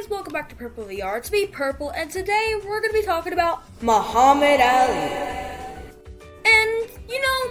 Welcome back to Purple VR. It's me, Purple, and today we're going to be talking about Muhammad Ali. And,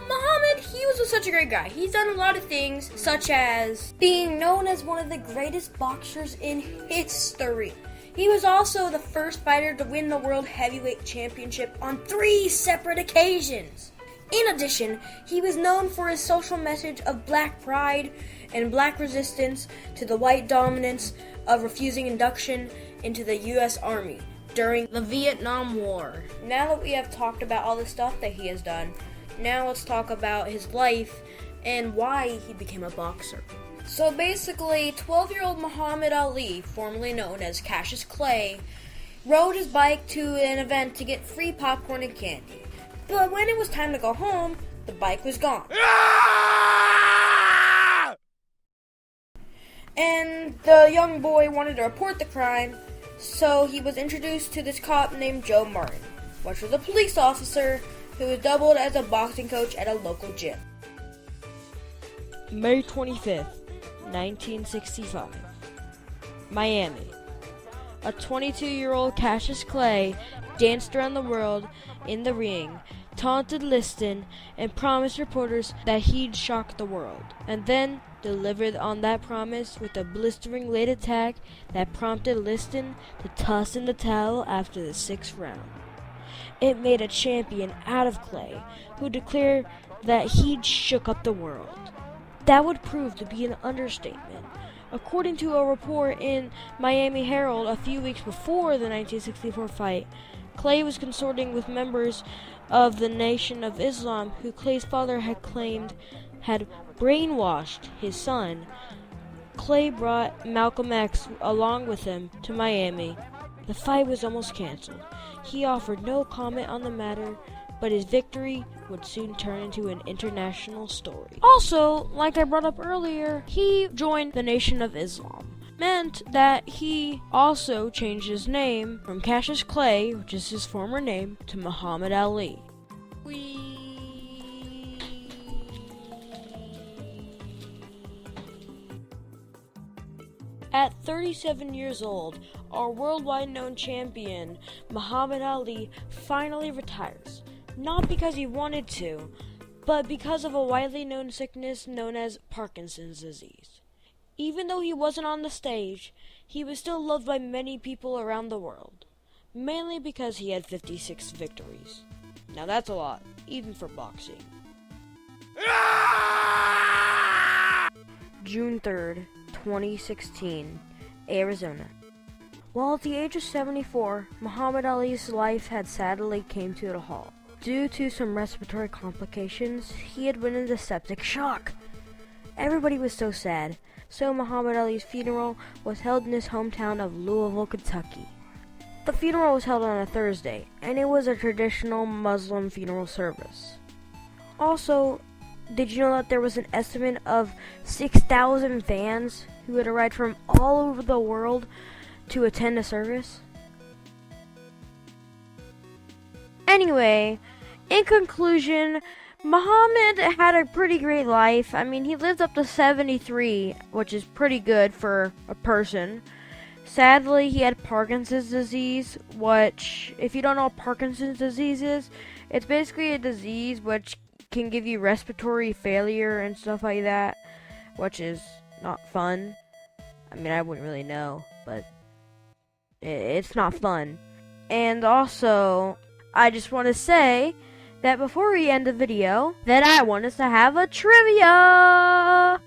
Muhammad, he was such a great guy. He's done a lot of things, such as being known as one of the greatest boxers in history. He was also the first fighter to win the World Heavyweight Championship on 3 separate occasions. In addition, he was known for his social message of black pride and black resistance to the white dominance of refusing induction into the U.S. Army during the Vietnam War. Now that we have talked about all the stuff that he has done, now let's talk about his life and why he became a boxer. So basically, 12-year-old Mahammad Ali, formerly known as Cassius Clay, rode his bike to an event to get free popcorn and candy. But when it was time to go home, the bike was gone. And the young boy wanted to report the crime, so he was introduced to this cop named Joe Martin, which was a police officer who was doubled as a boxing coach at a local gym. May 25th, 1965. Miami. A 22-year-old Cassius Clay danced around the world in the ring, taunted Liston, and promised reporters that he'd shock the world, and then delivered on that promise with a blistering late attack that prompted Liston to toss in the towel after the 6th round. It made a champion out of Clay, who declared that he'd shook up the world. That would prove to be an understatement. According to a report in Miami Herald a few weeks before the 1964 fight, Clay was consorting with members of the Nation of Islam, who Clay's father had claimed had brainwashed his son. Clay brought Malcolm X along with him to Miami. The fight was almost canceled. He offered no comment on the matter, but his victory would soon turn into an international story. Also, like I brought up earlier, he joined the Nation of Islam. Meant that he also changed his name from Cassius Clay, which is his former name, to Muhammad Ali. At 37 years old, our worldwide known champion, Mahammad Ali, finally retires. Not because he wanted to, but because of a widely known sickness known as Parkinson's disease. Even though he wasn't on the stage, he was still loved by many people around the world, mainly because he had 56 victories. Now that's a lot, even for boxing. June 3rd, 2016, Arizona. While at the age of 74, Muhammad Ali's life had sadly came to a halt. Due to some respiratory complications, he had went into septic shock. Everybody was so sad, so Muhammad Ali's funeral was held in his hometown of Louisville, Kentucky. The funeral was held on a Thursday, and it was a traditional Muslim funeral service. Also, did you know that there was an estimate of 6,000 fans who had arrived from all over the world to attend the service? Anyway, in conclusion, Muhammad had a pretty great life. I mean, he lived up to 73, which is pretty good for a person. Sadly, he had Parkinson's disease, which, if you don't know what Parkinson's disease is, it's basically a disease which can give you respiratory failure and stuff like that, which is not fun. I mean, I wouldn't really know, but it's not fun. And also, I just want to say that before we end the video, that I want us to have a trivia!